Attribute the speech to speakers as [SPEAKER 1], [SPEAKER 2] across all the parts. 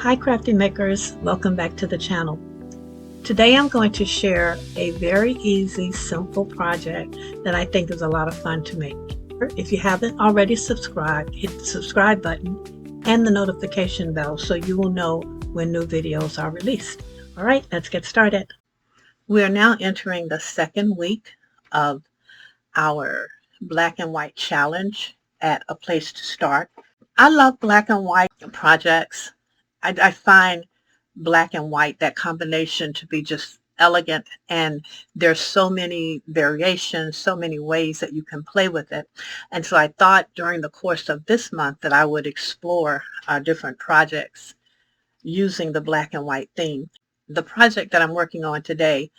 [SPEAKER 1] Hi crafty makers, welcome back to the channel. Today I'm going to share a very easy, simple project that I think is a lot of fun to make. If you haven't already subscribed, hit the subscribe button and the notification bell so you will know when new videos are released. All right, let's get started. We are now entering the second week of our black and white challenge at A Place to Start. I love black and white projects. I find black and white, that combination, to be just elegant, and there's so many variations, so many ways that you can play with it. And so I thought during the course of this month that I would explore different projects using the black and white theme. The project that I'm working on today,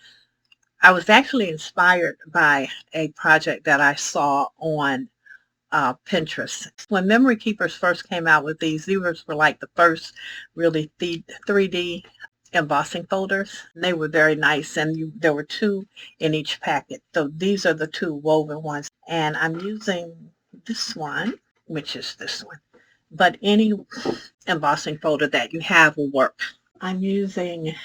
[SPEAKER 1] I was actually inspired by a project that I saw on Pinterest. When Memory Keepers first came out with these were like the first really 3D embossing folders. They were very nice, and there were two in each packet. So these are the two woven ones, and I'm using this one, which is this one. But any embossing folder that you have will work. I'm using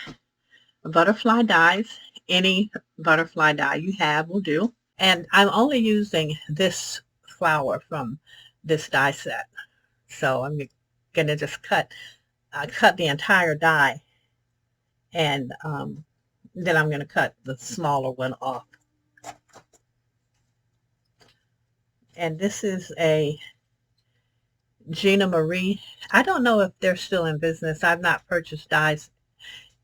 [SPEAKER 1] butterfly dies. Any butterfly die you have will do. And I'm only using this flower from this die set. So I'm going to just cut the entire die, and then I'm going to cut the smaller one off. And this is a Gina Marie. I don't know if they're still in business. I've not purchased dies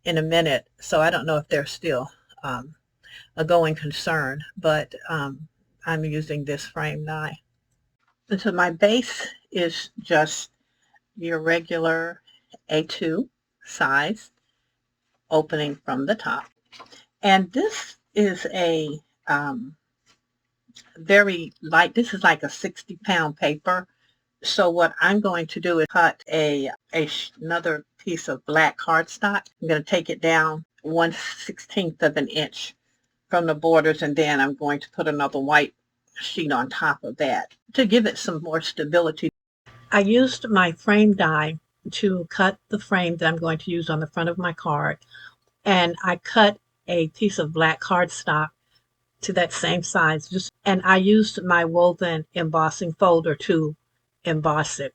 [SPEAKER 1] in a minute, so I don't know if they're still a going concern, but I'm using this frame die. And so my base is just your regular A2 size, opening from the top. And this is a very light, this is like a 60-pound paper. So what I'm going to do is cut another piece of black cardstock. I'm going to take it down 1/16 of an inch from the borders, and then I'm going to put another white sheet on top of that to give it some more stability. I used my frame die to cut the frame that I'm going to use on the front of my card, and I cut a piece of black cardstock to that same size, and I used my woven embossing folder to emboss it.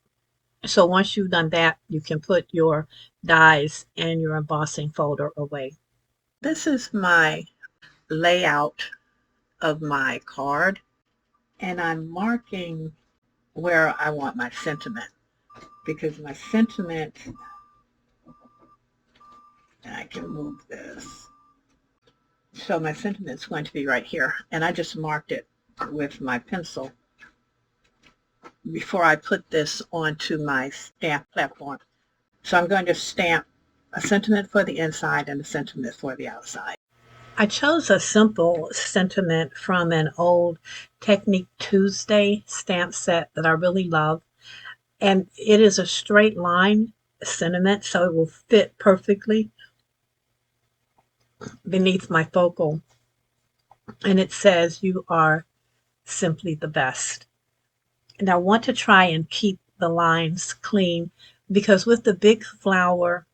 [SPEAKER 1] So once you've done that, you can put your dies and your embossing folder away. This is my layout of my card, and I'm marking where I want my sentiment, because my sentiment, I can move this. So my sentiment is going to be right here, and I just marked it with my pencil before I put this onto my stamp platform. So I'm going to stamp a sentiment for the inside and a sentiment for the outside. I chose a simple sentiment from an old Technique Tuesday stamp set that I really love. And it is a straight line sentiment, so it will fit perfectly beneath my focal. And it says, "You are simply the best." And I want to try and keep the lines clean, because with the big flower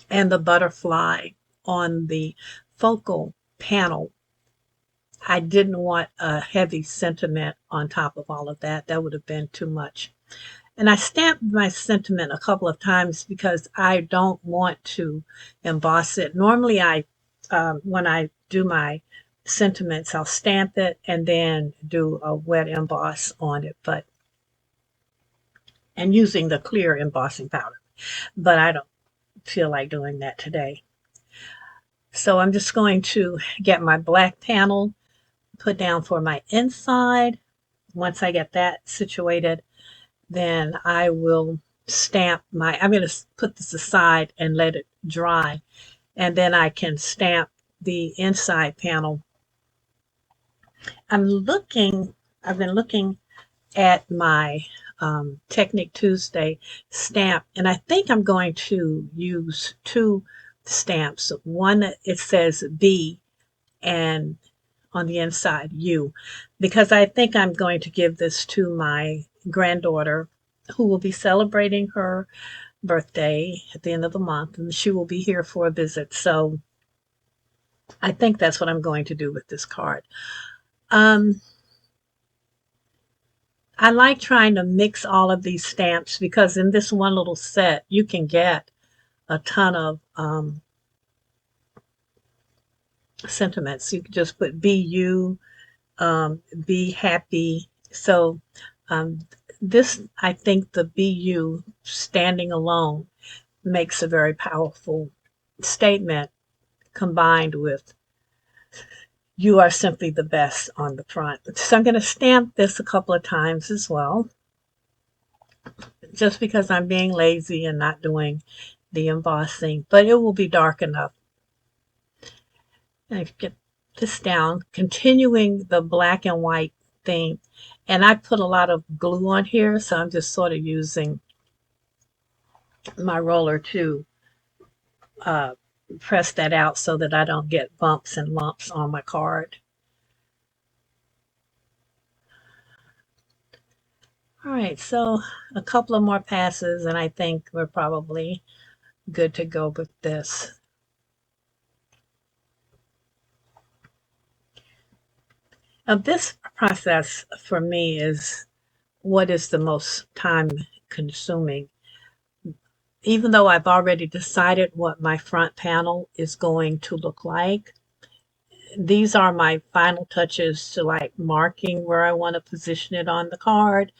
[SPEAKER 1] and the butterfly on the focal panel, I didn't want a heavy sentiment on top of all of that. That would have been too much. And I stamped my sentiment a couple of times because I don't want to emboss it. Normally when I do my sentiments, I'll stamp it and then do a wet emboss on it, and using the clear embossing powder. But I don't feel like doing that today. So I'm just going to get my black panel put down for my inside. Once I get that situated, then I will stamp I'm going to put this aside and let it dry, and then I can stamp the inside panel. I've been looking at my Technique Tuesday stamp, and I think I'm going to use two stamps. One, it says B, and on the inside U, because I think I'm going to give this to my granddaughter, who will be celebrating her birthday at the end of the month, and she will be here for a visit. So I think that's what I'm going to do with this card. Um, I like trying to mix all of these stamps because in this one little set, you can get a ton of sentiments. You can just put be you, be happy. So um, this, I think the be you standing alone makes a very powerful statement combined with you are simply the best on the front. So I'm going to stamp this a couple of times as well, just because I'm being lazy and not doing the embossing, but it will be dark enough. And I get this down, continuing the black and white theme. And I put a lot of glue on here, so I'm just sort of using my roller to uh, press that out so that I don't get bumps and lumps on my card. All right, so a couple of more passes, and I think we're probably good to go with this. Now, this process for me is what is the most time consuming. Even though I've already decided what my front panel is going to look like, these are my final touches to like marking where I want to position it on the card,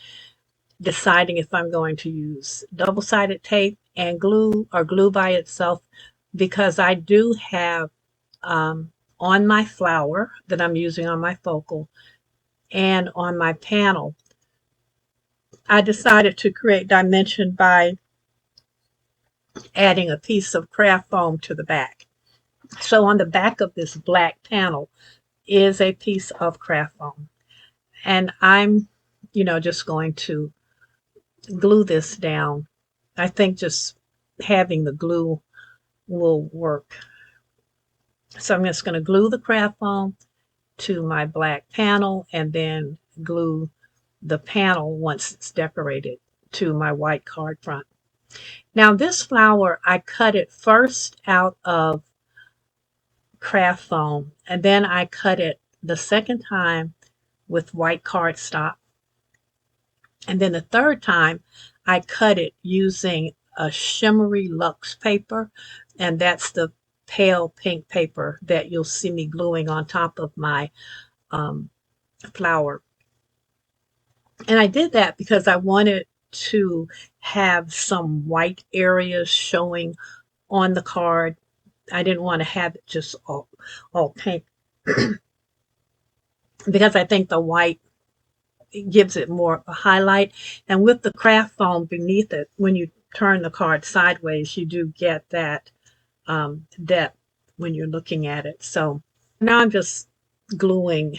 [SPEAKER 1] deciding if I'm going to use double-sided tape and glue or glue by itself, because I do have on my flower that I'm using on my focal and on my panel, I decided to create dimension by adding a piece of craft foam to the back. So on the back of this black panel is a piece of craft foam. And I'm, just going to glue this down. I think just having the glue will work. So I'm just going to glue the craft foam to my black panel and then glue the panel once it's decorated to my white card front. Now this flower, I cut it first out of craft foam and then I cut it the second time with white cardstock. And then the third time I cut it using a shimmery luxe paper, and that's the pale pink paper that you'll see me gluing on top of my um, flower. And I did that because I wanted to have some white areas showing on the card. I didn't want to have it just all pink because I think the white gives it more of a highlight. And with the craft foam beneath it, when you turn the card sideways, you do get that depth when you're looking at it. So now I'm just gluing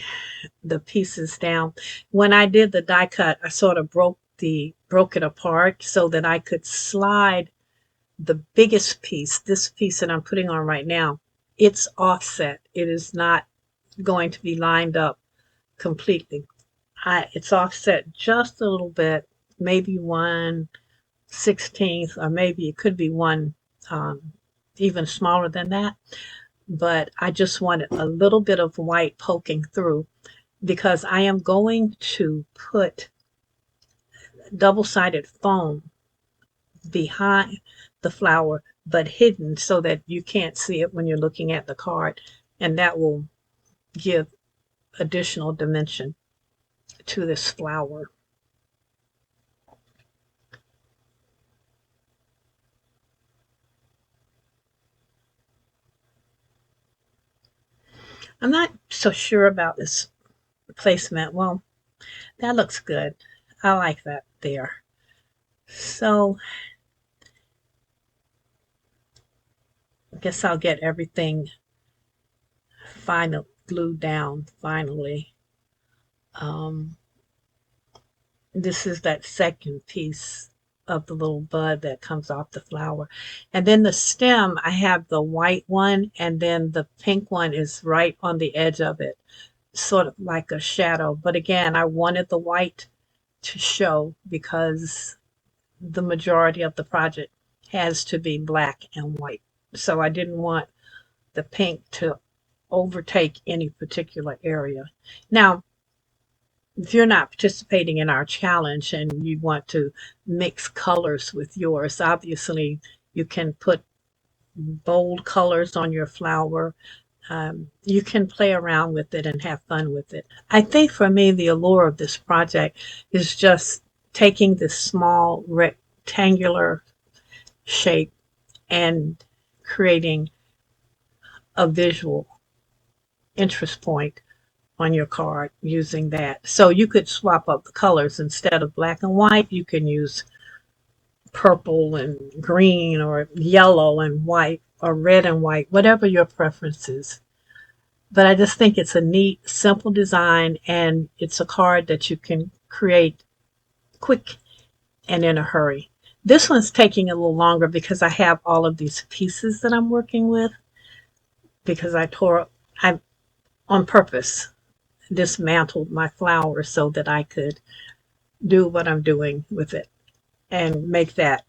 [SPEAKER 1] the pieces down. When I did the die cut, I sort of broke it apart so that I could slide the biggest piece, this piece that I'm putting on right now, it's offset. It is not going to be lined up completely. It's offset just a little bit, maybe 1/16, or maybe it could be one even smaller than that. But I just wanted a little bit of white poking through because I am going to put double-sided foam behind the flower, but hidden so that you can't see it when you're looking at the card. And that will give additional dimension to this flower. I'm not so sure about this placement. Well, that looks good. I like that there. So I guess I'll get everything glued down finally. Um, this is that second piece of the little bud that comes off the flower. And then the stem, I have the white one, and then the pink one is right on the edge of it, sort of like a shadow. But again, I wanted the white to show because the majority of the project has to be black and white. So I didn't want the pink to overtake any particular area. Now, if you're not participating in our challenge and you want to mix colors with yours, obviously you can put bold colors on your flower. You can play around with it and have fun with it. I think for me, the allure of this project is just taking this small rectangular shape and creating a visual interest point on your card using that. So you could swap up the colors. Instead of black and white, you can use purple and green or yellow and white or red and white, whatever your preference is. But I just think it's a neat, simple design, and it's a card that you can create quick and in a hurry. This one's taking a little longer because I have all of these pieces that I'm working with, because I on purpose dismantled my flower so that I could do what I'm doing with it and make that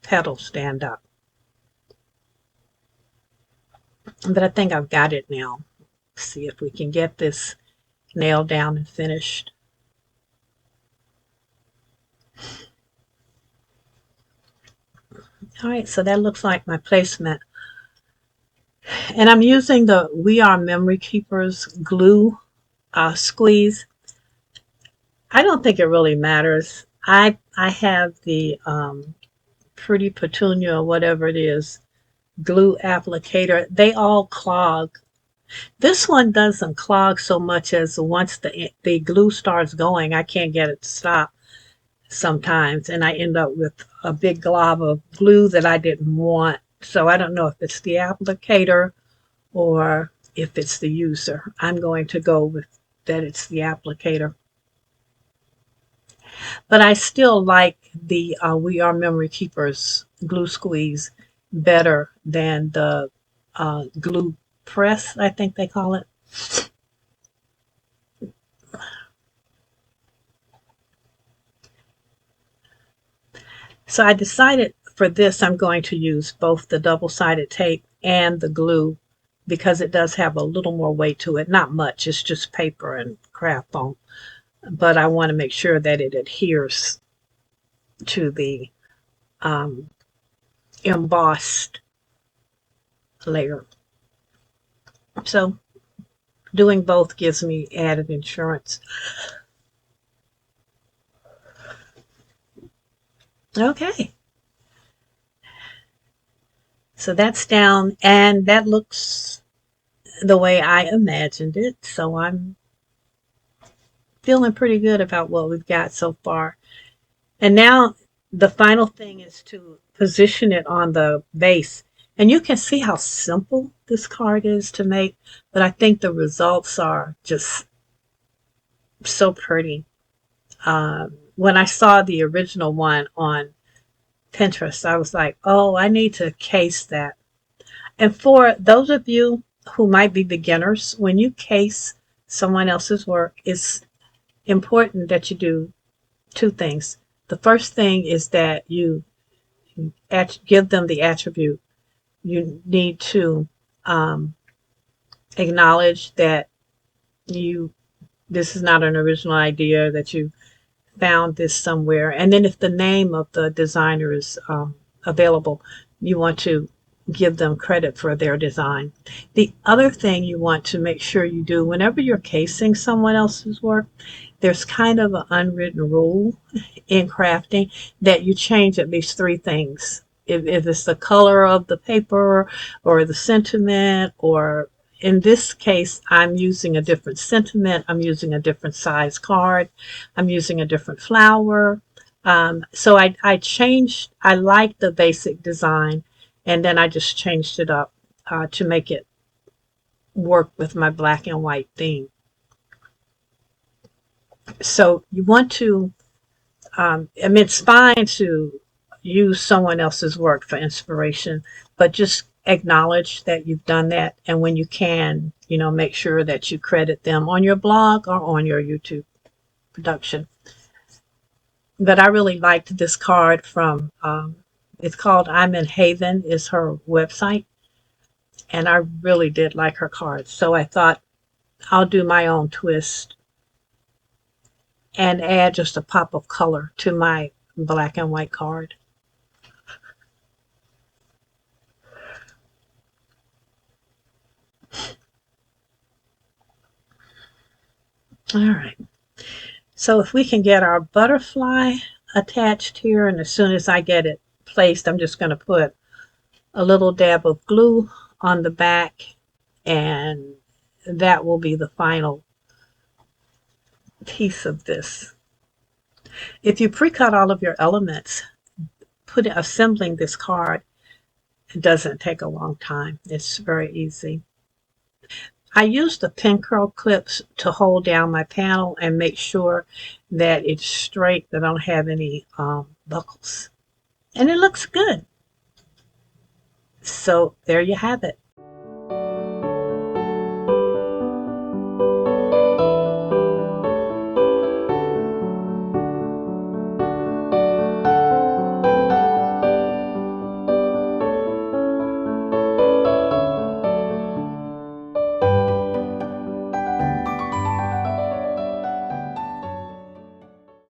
[SPEAKER 1] petal stand up. But I think I've got it now. See if we can get this nailed down and finished. All right, so that looks like my placement. And I'm using the We Are Memory Keepers glue squeeze. I don't think it really matters. I have the Pretty Petunia or whatever it is glue applicator. They all clog. This one doesn't clog so much as once the glue starts going, I can't get it to stop sometimes, and I end up with a big glob of glue that I didn't want. So I don't know if it's the applicator or if it's the user. I'm going to go with that it's the applicator. But I still like the We Are Memory Keepers glue squeeze better than the glue press, I think they call it. So I decided for this I'm going to use both the double-sided tape and the glue because it does have a little more weight to it. Not much, it's just paper and craft foam. But I want to make sure that it adheres to the embossed layer. So doing both gives me added insurance. Okay. So that's down, and that looks the way I imagined it. So I'm feeling pretty good about what we've got so far. And now the final thing is to position it on the base. And you can see how simple this card is to make, but I think the results are just so pretty. When I saw the original one on Pinterest, I was like, oh, I need to case that. And for those of you who might be beginners, when you case someone else's work, it's important that you do two things. The first thing is that you give them the attribute. You need to acknowledge that this is not an original idea, that you found this somewhere. And then if the name of the designer is available, you want to give them credit for their design. The other thing you want to make sure you do whenever you're casing someone else's work, there's kind of an unwritten rule in crafting that you change at least three things. If it's the color of the paper or the sentiment, or in this case, I'm using a different sentiment, I'm using a different size card, I'm using a different flower. So I changed, I like the basic design, and then I just changed it up to make it work with my black and white theme. So you want to, I mean, it's fine to use someone else's work for inspiration, but just acknowledge that you've done that. And when you can, make sure that you credit them on your blog or on your YouTube production. But I really liked this card from It's called I'm in Haven is her website. And I really did like her cards. So I thought I'll do my own twist and add just a pop of color to my black and white card. All right. So if we can get our butterfly attached here, and as soon as I get it placed, I'm just going to put a little dab of glue on the back, and that will be the final piece of this. If you pre-cut all of your elements, assembling this card doesn't take a long time. It's very easy. I use the pin curl clips to hold down my panel and make sure that it's straight, that I don't have any buckles. And it looks good. So there you have it.